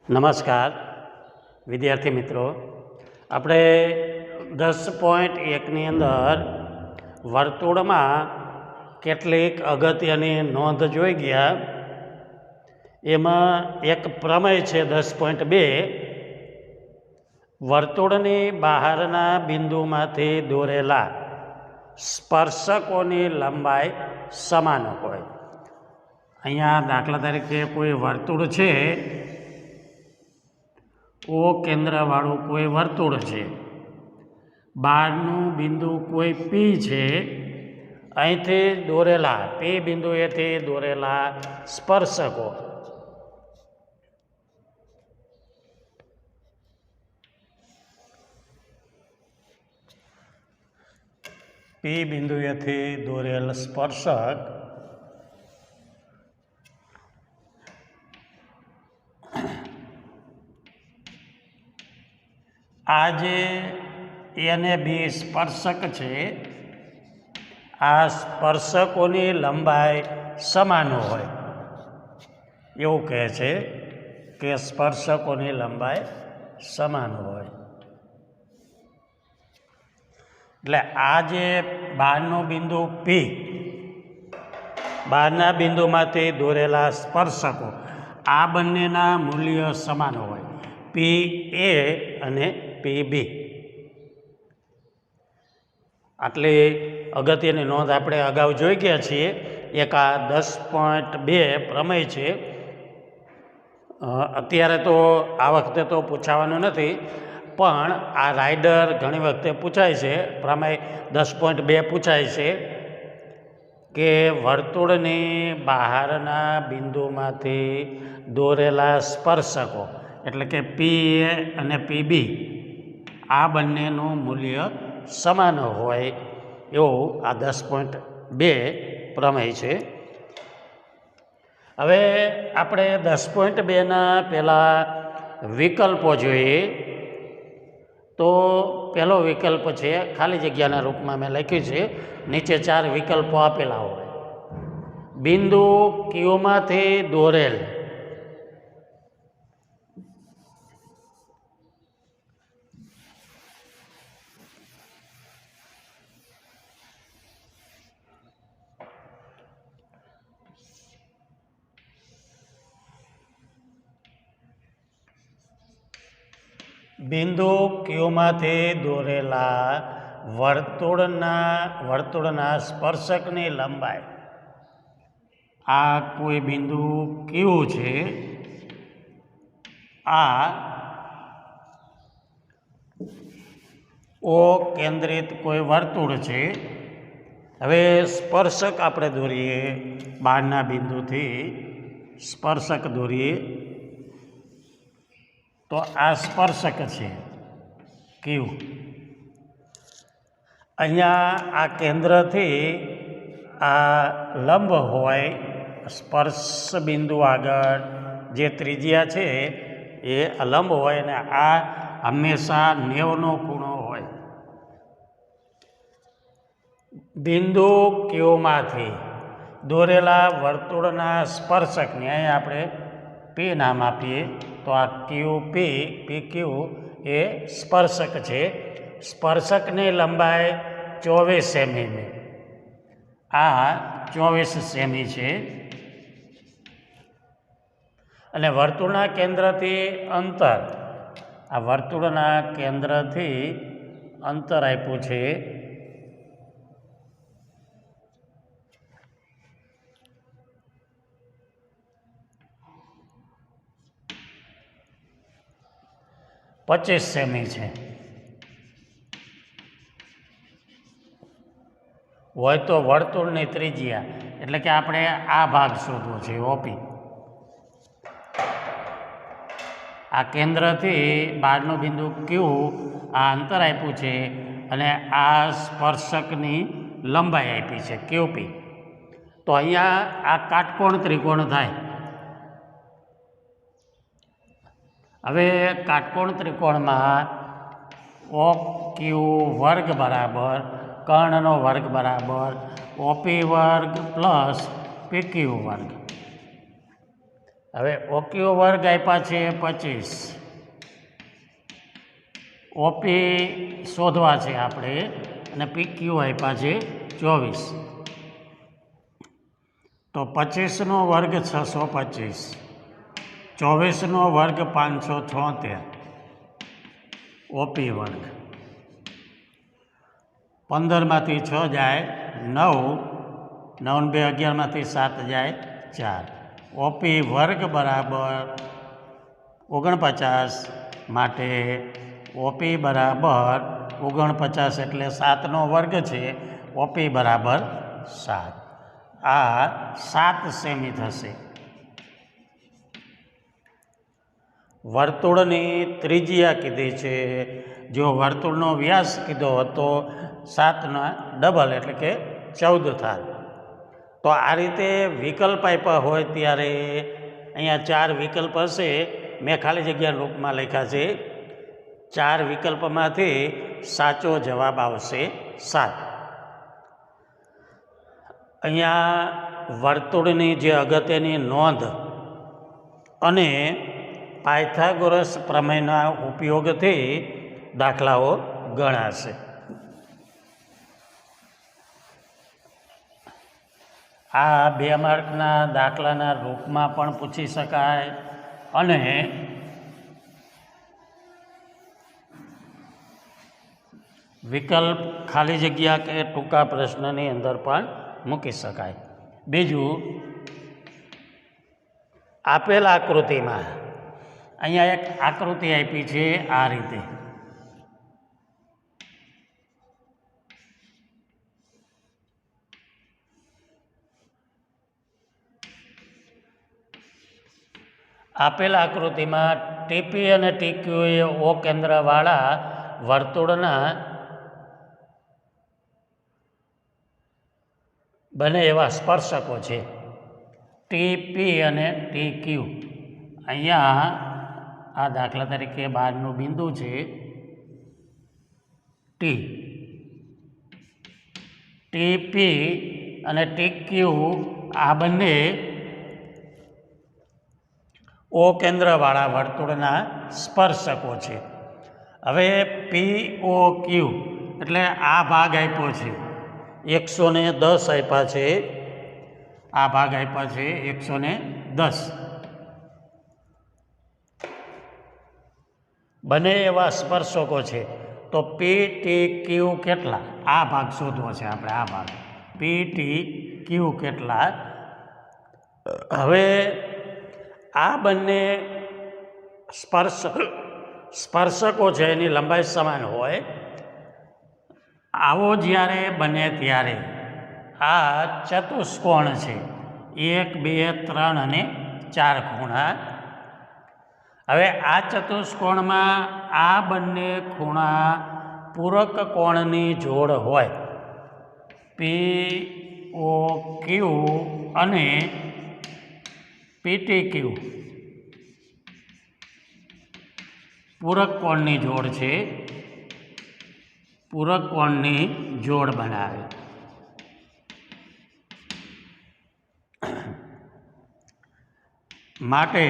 નમસ્કાર વિદ્યાર્થી મિત્રો, આપણે 10.1ની અંદર વર્તુળમાં કેટલીક અગત્યની નોંધ જોઈ ગયા. એમાં એક પ્રમેય છે 10.2, વર્તુળની બહારના બિંદુમાંથી દોરેલા સ્પર્શકોની લંબાઈ સમાન હોય. અહીંયા દાખલા તરીકે કોઈ વર્તુળ છે, ઓ કેન્દ્રવાળું કોઈ વર્તુળ છે, બહારનું બિંદુ કોઈ પી છે, અહીંથી દોરેલા પી બિંદુએથી દોરેલા સ્પર્શકો પી બિંદુએથી દોરેલ સ્પર્શક આ જે એ અને બી સ્પર્શક છે, આ સ્પર્શકોની લંબાઈ સમાન હોય એવું કહે છે કે સ્પર્શકોની લંબાઈ સમાન હોય. એટલે આ જે બહારનું બિંદુ પી, બહારના બિંદુમાંથી દોરેલા સ્પર્શકો, આ બંનેના મૂલ્ય સમાન હોય, પી એ અને પી બી. આટલી અગત્યની નોંધ આપણે અગાઉ જોઈ ગયા છીએ. એક આ 10.2 પ્રમેય છે. અત્યારે તો આ વખતે તો પૂછાવાનું નથી, પણ આ રાઇડર ઘણી વખતે પૂછાય છે. પ્રમેય 10.2 પૂછાય છે કે વર્તુળની બહારના બિંદુમાંથી દોરેલા સ્પર્શકો એટલે કે પી એ અને પી બી, આ બંનેનું મૂલ્ય સમાન હોય એવું આ 10.2 પ્રમેય છે. હવે આપણે 10.2ના પહેલાં વિકલ્પો જોઈએ. તો પહેલો વિકલ્પ છે, ખાલી જગ્યાના રૂપમાં મેં લખ્યું છે, નીચે 4 વિકલ્પો આપેલા હોય. બિંદુ ક્યુમાંથી દોરેલ બિંદુ ક્યુમાંથી દોરેલા વર્તુળના સ્પર્શકની લંબાઈ. આ કોઈ બિંદુ ક્યુ છે, આ ઓ કેન્દ્રિત કોઈ વર્તુળ છે. હવે સ્પર્શક આપણે દોરીએ, બહારના બિંદુથી સ્પર્શક દોરીએ તો આ સ્પર્શક છે ક્યુ. અહીંયા આ કેન્દ્રથી આ લંબ હોય, સ્પર્શ બિંદુ આગળ જે ત્રિજ્યા છે એ લંબ હોય, અને આ હંમેશા 90નો ખૂણો હોય. બિંદુ ક્યુમાંથી દોરેલા વર્તુળના સ્પર્શકને અહીં આપણે પી નામ આપીએ. તો આ ક્યુ પી, પી ક્યુ એ સ્પર્શક છે. સ્પર્શકની લંબાઈ 24 સેમી. આ 24 સેમી છે. અને વર્તુળના કેન્દ્રથી અંતર, આ વર્તુળના કેન્દ્રથી અંતર આપ્યું છે 25 સેમી છે. હોય તો વર્તુળની ત્રિજ્યા એટલે કે આપણે આ ભાગ શોધવો છે, ઓપી. આ કેન્દ્રથી બહારનું બિંદુ ક્યુ, આ અંતર આપ્યું છે, અને આ સ્પર્શકની લંબાઈ આપી છે ક્યુપી. તો અહીંયા આ કાટકોણ ત્રિકોણ થાય. હવે કાટકોણ ત્રિકોણમાં ઓ ક્યુ વર્ગ બરાબર કર્ણનો વર્ગ બરાબર ઓપી વર્ગ પ્લસ પી ક્યુ વર્ગ. હવે ઓક્યુ વર્ગ આપ્યા છે 25, ઓપી શોધવા છે આપણે અને પીક્યુ આપ્યા છે 24. તો 25નો વર્ગ 625, 24નો વર્ગ 576, ઓપી વર્ગ. 15માંથી 6 જાય 9, 9 2 11માંથી 7 જાય 4. ઓપી વર્ગ બરાબર 49, માટે ઓપી બરાબર 49 એટલે 7નો વર્ગ છે, ઓપી બરાબર 7. આ 7 સેમી થશે. વર્તુળની ત્રિજ્યા કીધી છે. જો વર્તુળનો વ્યાસ કીધો હતો 7ના ડબલ એટલે કે 14 થાય. તો આ રીતે વિકલ્પ આપ્યા હોય ત્યારે અહીંયા 4 વિકલ્પ હશે. મેં ખાલી જગ્યા રૂપમાં લખ્યા છે. 4 વિકલ્પમાંથી સાચો જવાબ આવશે 7. અહીંયા વર્તુળની જે અગત્યની નોંધ અને પાયથાગોરસ પ્રમેયના ઉપયોગથી દાખલાઓ ગણાશે. આ 2 માર્કના દાખલાના રૂપમાં પણ પૂછી શકાય અને વિકલ્પ ખાલી જગ્યા કે ટૂંકા પ્રશ્નની અંદર પણ મૂકી શકાય. બીજું, આપેલ આકૃતિમાં અહીંયા એક આકૃતિ આપી છે આ રીતે. આપેલ આકૃતિમાં ટીપી અને ટીક્યુ એ ઓ કેન્દ્રવાળા વર્તુળના બને એવા સ્પર્શકો છે. ટીપી અને ટીક્યુ. અહીંયા આ દાખલા તરીકે બહારનું બિંદુ છે ટી. ટીપી અને ટીક્યુ આ બંને ઓ કેન્દ્રવાળા વર્તુળના સ્પર્શકો છે. હવે પીઓ ક્યુ એટલે આ ભાગ આપ્યો છે 110 આપ્યા છે. આ ભાગ આપ્યા છે 110. બને એવા સ્પર્શકો છે. તો પી ટી ક્યુ કેટલા? આ ભાગ શોધવો છે આપણે. આ ભાગ પી ટી ક્યુ કેટલા? હવે આ બંને સ્પર્શકો છે એની લંબાઈ સમાન હોય. આવો જ્યારે બને ત્યારે આ ચતુષ્કોણ છે 1 2 3 અને 4 ખૂણા. હવે આ ચતુષ્કોણમાં આ બંને ખૂણા પૂરક કોણની જોડ હોય. પી ઓ ક્યુ અને પીટી ક્યુ પૂરક કોણની જોડ છે. પૂરક કોણની જોડ બનાવે. માટે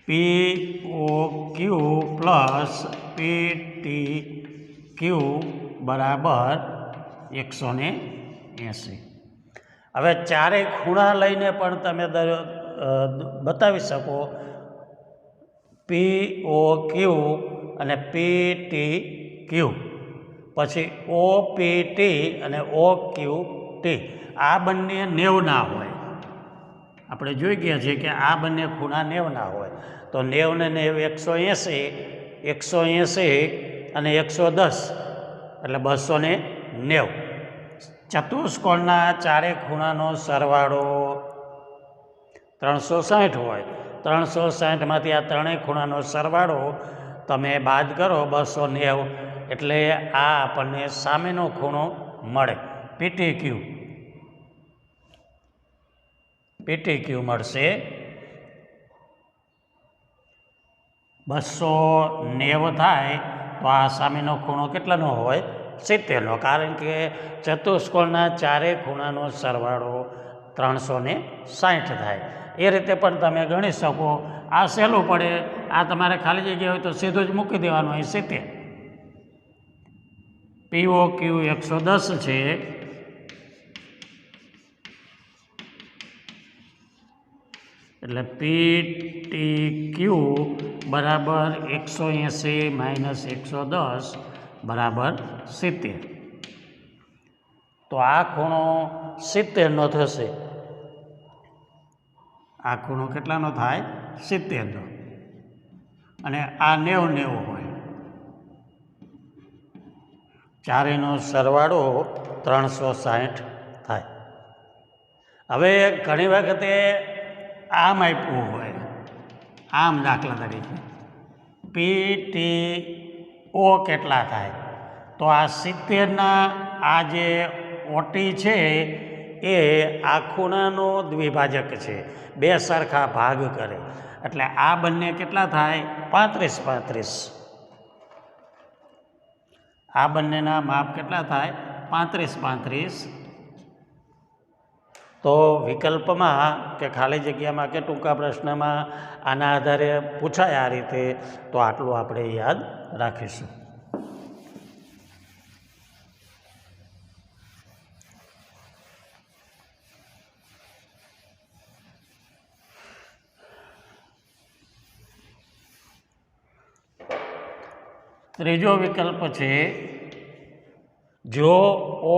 પી ઓ ક્યુ પ્લસ પી ટી ક્યુ બરાબર 180. હવે ચારેય ખૂણા લઈને પણ તમે બતાવી શકો. પી ઓ ક્યુ અને પી ટી ક્યુ, પછી ઓ પી ટી અને ઓ ક્યુ ટી. આ બંને 90ના હોય. આપણે જોઈ ગયા છીએ કે આ બંને ખૂણા 90ના હોય. તો 90 ને 90 180 અને 110 એટલે 290. ચતુષ્કોણના ચારે ખૂણાનો સરવાળો 360 હોય. 360માંથી આ ત્રણેય ખૂણાનો સરવાળો તમે બાદ કરો 290 એટલે આ આપણને સામેનો ખૂણો મળે. પીટી ક્યુ મળશે 290 થાય તો આ સામેનો ખૂણો કેટલાનો હોય? 70નો. કારણ કે ચતુષ્કોણના ચારે ખૂણાનો સરવાળો 360 થાય. એ રીતે પણ તમે ગણી શકો. આ સહેલું પડે. આ તમારે ખાલી જગ્યા હોય તો સીધું જ મૂકી દેવાનું અહીં 70. POQ 110 છે. એટલે PTQ બરાબર 180 માઇનસ 110 બરાબર 70. તો આ ખૂણો 70નો થશે. આ ખૂણો કેટલાનો થાય? 70નો. અને આ 90 હોય. ચારેયનો સરવાળો 360 થાય. હવે ઘણી વખતે આમ આપ્યું હોય, આમ દાખલા તરીકે PTO કેટલા થાય? તો આ 70ના આ જે ઓટી છે એ આ ખૂણાનો દ્વિભાજક છે, બે સરખા ભાગ કરે. એટલે આ બંને કેટલા થાય? 35-35. આ બંનેના માપ કેટલા થાય? 35-35. તો વિકલ્પમાં કે ખાલી જગ્યામાં કે ટૂંકા પ્રશ્નમાં આના આધારે પૂછાય આ રીતે, તો આટલું આપણે યાદ રાખીશું. ત્રીજો વિકલ્પ છે, જો O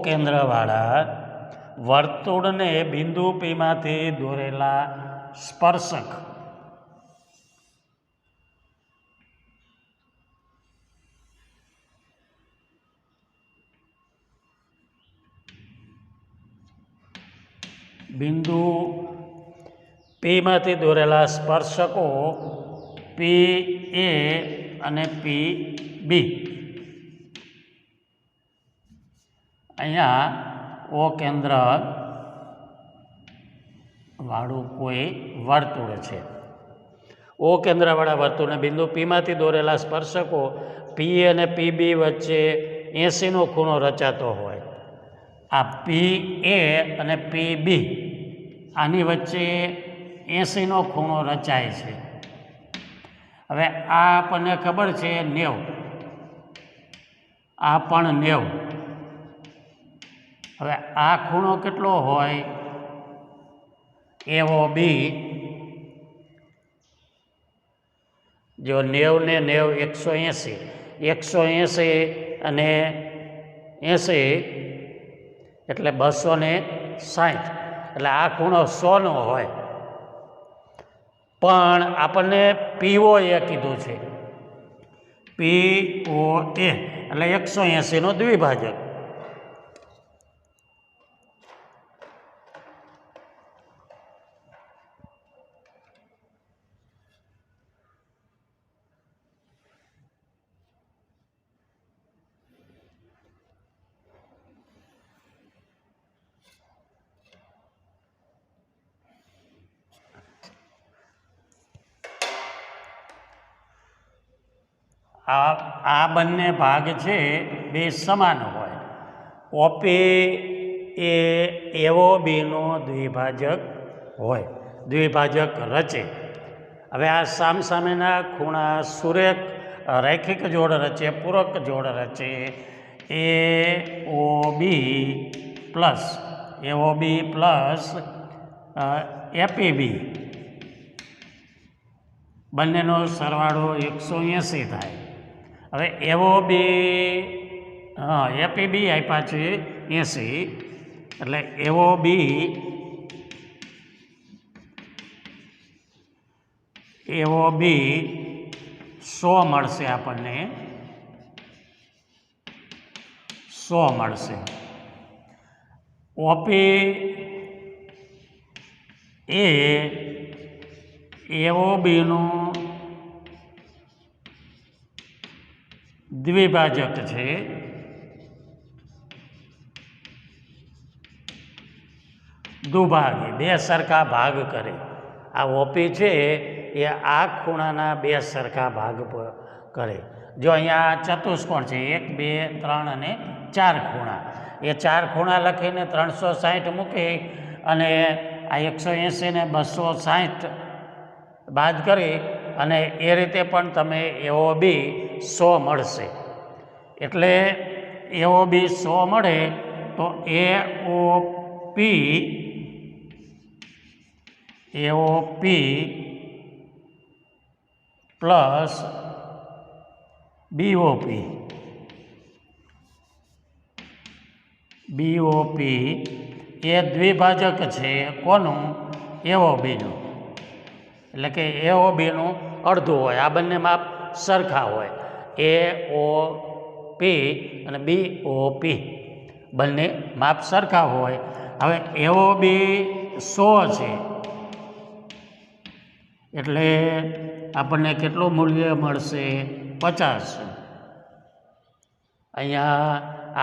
કેન્દ્રવાળા વર્તુળને બિંદુ Pમાંથી દોરેલા સ્પર્શક Pમાંથી દોરેલા સ્પર્શકો PA અને PB અહીંયા O કેન્દ્ર વાળું કોઈ વર્તુળ છે. O કેન્દ્રવાળા વર્તુળને બિંદુ Pમાંથી દોરેલા સ્પર્શકો PA અને PB વચ્ચે 80નો ખૂણો રચાતો હોય. આ PA અને PB આની વચ્ચે 80નો ખૂણો રચાય છે. હવે આ આપણને ખબર છે 90, આ પણ 90. હવે આ ખૂણો કેટલો હોય? AOB. જો 90 ને 90 180 અને 80 એટલે 260. એટલે આ ખૂણો 100નો હોય. પણ આપણને POA કીધું છે. POA એટલે 180નો દ્વિભાજક. આ બંને ભાગ છે બે સમાન હોય. OP એ AOBનો દ્વિભાજક હોય, દ્વિભાજક રચે. હવે આ સામસામેના ખૂણા સુરેખ રૈખિક જોડ રચે, પૂરક જોડ રચે. AOB પ્લસ APB બંનેનો સરવાળો 180 થાય. હવે AOB APB આપ્યા છે 80, એટલે AOB AOB 100 મળશે આપણને, 100 મળશે. OP એ AOBનું દ્વિભાજક છે. દુભાગી, બે સરખા ભાગ કરે. આ OP છે એ આ ખૂણાના બે સરખા ભાગ કરે. જો અહીંયા ચતુષ્કોણ છે 1 2 3 અને 4 ખૂણા, એ 4 ખૂણા લખીને 360 મૂકી અને આ 180 ને 260 બાદ કરી અને એ રીતે પણ તમે AOB 100 મળશે. એટલે AOB 100 મળે તો AOP પ્લસ BOP એ દ્વિભાજક છે કોનું? AOBનું. એટલે કે AOBનું અડધું હોય. આ બંને માપ સરખા હોય. AOP અને BOP બંને માપ સરખા હોય. હવે AOB 100 છે એટલે આપણને કેટલું મૂલ્ય મળશે? 50. અહીંયા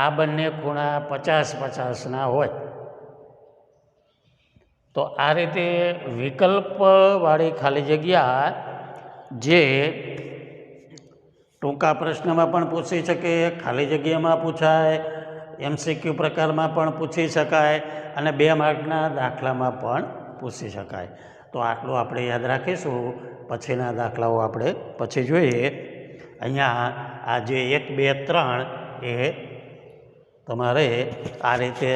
આ બંને ખૂણા 50-50ના હોય. તો આ રીતે વિકલ્પવાળી ખાલી જગ્યા જે ટૂંકા પ્રશ્નમાં પણ પૂછી શકે, ખાલી જગ્યામાં પૂછાય, MCQ પ્રકારમાં પણ પૂછી શકાય અને 2 માર્કના દાખલામાં પણ પૂછી શકાય. તો આટલું આપણે યાદ રાખીશું. પછીના દાખલાઓ આપણે પછી જોઈએ. અહીંયા આ જે 1 2 3 એ તમારે આ રીતે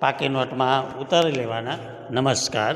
પાકી નોટમાં ઉતારી લેવાના. નમસ્કાર.